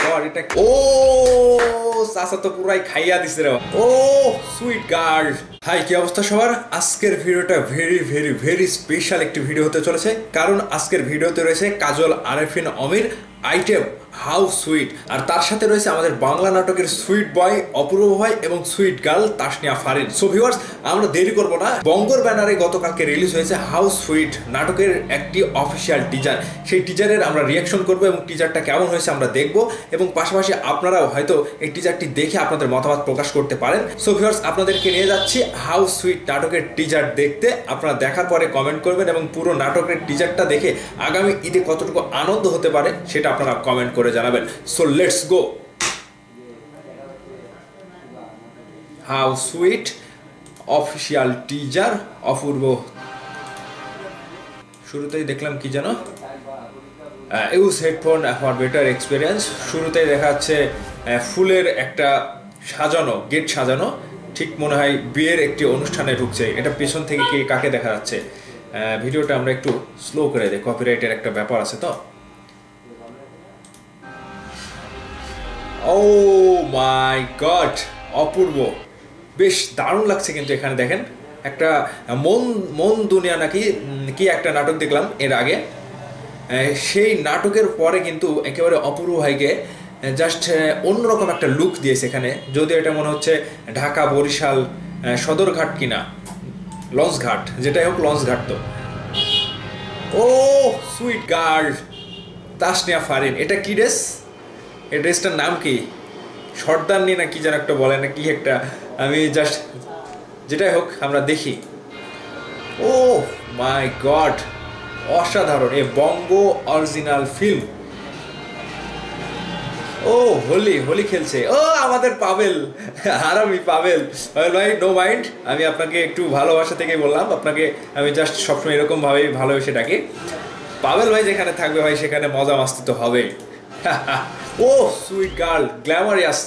God, এটা ও চাচা তো পুরাই খাইয়া দিছে রে। ও সুইট গার্ল। হাই, কি অবস্থা সবার? আজকের ভিডিওটা ভেরি ভেরি ভেরি স্পেশাল একটি ভিডিও হতে চলেছে, কারণ আজকের ভিডিওতে রয়েছে কাজল আরেফিন অমির আইটেম হাউ সুইট, আর তার সাথে রয়েছে আমাদের বাংলা নাটকের সুইট বয় অপূর্ব ভাই এবং sweet girl Tasnia Farin. So viewers, আমরা দেরি করব না, বঙ্গর ব্যানারে গতকালকে রিলিজ হয়েছে হাউ সুইট নাটকের একটি অফিসিয়াল টিজার। সেই টিজারের আমরা রিয়াকশন করব এবং টিজারটা কেমন হয়েছে আমরা দেখব, এবং পাশাপাশি আপনারাও হয়তো এই টিজারটি দেখে আপনাদের মতামত প্রকাশ করতে পারেন। সো ভিউয়ার্স, আপনাদেরকে নিয়ে যাচ্ছি হাউ সুইট নাটকের টিজার দেখতে। আপনারা দেখার পরে কমেন্ট করবেন এবং পুরো নাটকের টিজারটা দেখে আগামী ঈদে কতটুকু আনন্দ হতে পারে সেটা আপনারা কমেন্ট করে জানাবেন। So let's go. How sweet official teaser অপূর্ব। শুরুতেই দেখলাম কি যেন, use headphone for better experience. শুরুতেই দেখা যাচ্ছে ফুলের একটা সাজানো, গেট সাজানো, ঠিক মনে হয় বিয়ের একটি অনুষ্ঠানে ঢুকছে। এটা পেছন থেকে কি কাকে দেখা যাচ্ছে? ভিডিওটা আমরা একটু স্লো করে দিই, কপিরাইটের একটা ব্যাপার আছে তো। ও মাই গড, অপূর্ব, বেশ দারুণ লাগছে। কিন্তু এখানে দেখেন একটা মন দুনিয়া নাকি কি একটা নাটক দেখলাম এর আগে, সেই নাটকের পরে কিন্তু একেবারে অপূর্ব ভাইকে জাস্ট অন্যরকম একটা লুক দিয়েছে এখানে। যদিও এটা মনে হচ্ছে ঢাকা বরিশাল সদরঘাট কিনা লঞ্চঘাট, যেটাই হোক লঞ্চঘাট তো। ও সুইট গার্ল তাসনিয়া ফারিন, এটা কি ড্রেস? এই ড্রেসটার নাম কি? সর্দারনি না কি যেন একটা বলে না কি একটা, আমি জাস্ট যেটাই হোক আমরা দেখি। ও মাই গড, অসাধারণ, এ বঙ্গ অরিজিনাল ফিল্ম। ও হোলি খেলছে, ও আমাদের পাবেল, হারামি পাবেল ভাই। নো মাইন্ড, আমি আপনাকে একটু ভালোবাসা থেকে বললাম, আপনাকে আমি জাস্ট সবসময় এরকম ভাবেই ভালোবেসে ডাকি। পাবেল ভাই যেখানে থাকবে ভাই সেখানে মজা মাস্তি তো হবেই। ও সুইট গার্ল, গ্ল্যামারিয়াস,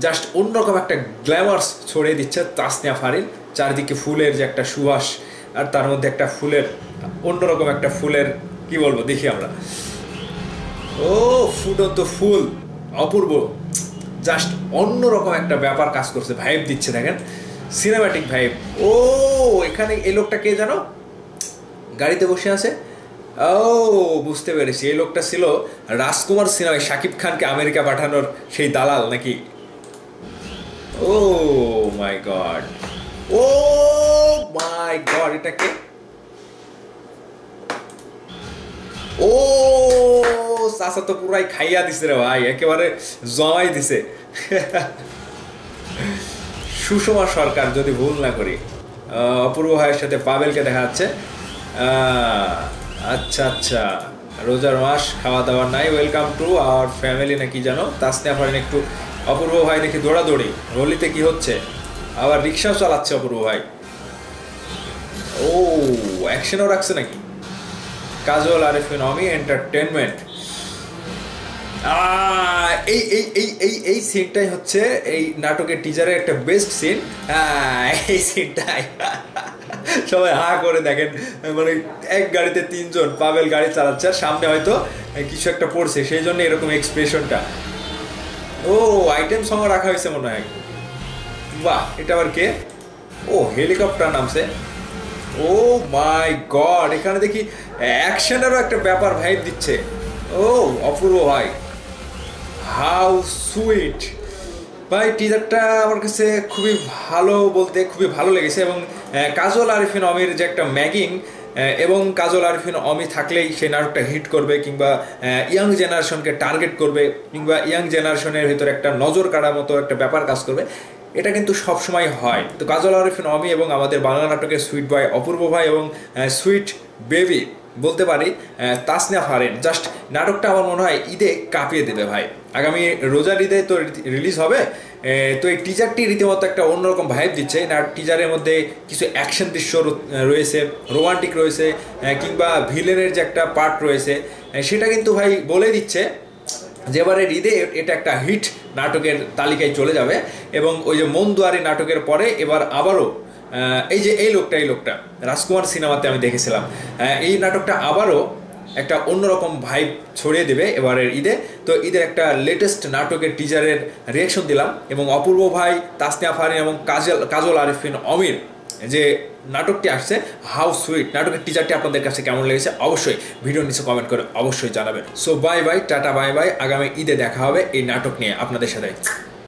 জাস্ট অন্যরকম একটা গ্ল্যামার্স ছড়িয়ে দিচ্ছে তাসনিয়া ফারিন। চারিদিকে ফুলের যে একটা সুবাস, আর তার মধ্যে একটা ফুলের অন্যরকম একটা ফুলের কি বলবো দেখি আমরা। ও ফুটন্ত ফুল, অপূর্ব, জাস্ট অন্যরকম একটা ব্যাপার কাজ করছে, ভাইব দিচ্ছে দেখেন, সিনেম্যাটিক ভাইব। ও এখানে এই লোকটা কে জানো গাড়িতে বসে আছে? ও বুঝতে পেরেছি, এই লোকটা ছিল রাজকুমার সিনেমায় শাকিব খানকে আমেরিকা পাঠানোর সেই দালাল নাকি। ও মাই গড, ও মাই গড, এটা কে? ও চাচা তো পুরাই খাইয়া দিছে রে ভাই, একেবারে জমাই দিছে। সুষমা সরকার যদি ভুল না করি, অপূর্ব ভাইয়ের সাথে পাবেলকে দেখা যাচ্ছে। আচ্ছা আচ্ছা, রোজার মাস, খাওয়া দাওয়া নাই, ওয়েলকাম টু আওয়ার ফ্যামিলি নাকি জানো। তাসনিয়া ফারিন একটু, অপূর্ব ভাই দেখি দৌড়াদৌড়ি, হোলিতে কি হচ্ছে? আবার রিক্সাও চালাচ্ছে অপূর্ব ভাই। ও অ্যাকশনও রাখছে নাকি? কাজল আরেফিন অমি এন্টারটেনমেন্ট। এই এই এই এই এই সিনটাই হচ্ছে এই নাটকের টিজারের একটা বেস্ট সিন। এই সিনটাই সবাই হা করে দেখেন, মানে এক গাড়িতে তিনজন, পাবেল গাড়ি চালাচ্ছে আর সামনে হয়তো কিছু একটা পড়ছে, সেই জন্য এরকম এক্সপ্রেশনটা। ও আইটেম সং রাখা হয়েছে মনে হয়। বাহ, এটা আবার কে? ও হেলিকপ্টার নামছে। ও মাই গড, এখানে দেখি অ্যাকশনেরও একটা ব্যাপার ভাইব দিচ্ছে। ও অপূর্ব ভাই, হাউ সুইট ভাই। টিজারটা আমার কাছে খুবই ভালো, বলতে খুবই ভালো লেগেছে। এবং কাজল আরেফিন অমির যে একটা ম্যাগিং, এবং কাজল আরেফিন অমি থাকলেই সেই নাটকটা হিট করবে, কিংবা ইয়াং জেনারেশনকে টার্গেট করবে, কিংবা ইয়াং জেনারেশনের ভিতরে একটা নজর কাড়ার মতো একটা ব্যাপার কাজ করবে, এটা কিন্তু সবসময় হয়। তো কাজল আরেফিন অমি এবং আমাদের বাংলা নাটকের সুইট বয় অপূর্ব ভাই এবং সুইট বেবি বলতে পারি তাসনিয়া ফারিন, জাস্ট নাটকটা আমার মনে হয় ঈদে কাঁপিয়ে দেবে ভাই। আগামী রোজার ঈদে তো রিলিজ হবে। তো এই টিজারটি রীতিমতো একটা অন্যরকম ভাইব দিচ্ছে। না টিজারের মধ্যে কিছু অ্যাকশন দৃশ্য রয়েছে, রোমান্টিক রয়েছে, কিংবা ভিলেনের যে একটা পার্ট রয়েছে, সেটা কিন্তু ভাই বলে দিচ্ছে যে এবারের ঈদে এটা একটা হিট নাটকের তালিকায় চলে যাবে। এবং ওই যে মন দুয়ারি নাটকের পরে এবার আবারও এই যে এই লোকটা রাজকুমার সিনেমাতে আমি দেখেছিলাম, এই নাটকটা আবারও একটা অন্যরকম ভাইব ছড়িয়ে দেবে এবারের ঈদে। তো ঈদের একটা লেটেস্ট নাটকের টিজারের রিয়াকশন দিলাম, এবং অপূর্ব ভাই, তাসনিয়া ফারিন এবং কাজল আরিফিন অমির যে নাটকটি আসছে হাউ সুইট, নাটকের টিজারটি আপনাদের কাছে কেমন লেগেছে অবশ্যই ভিডিও নিচে কমেন্ট করে অবশ্যই জানাবেন। So bye bye, tata bye bye, আগামী ঈদে দেখা হবে এই নাটক নিয়ে আপনাদের সাথে।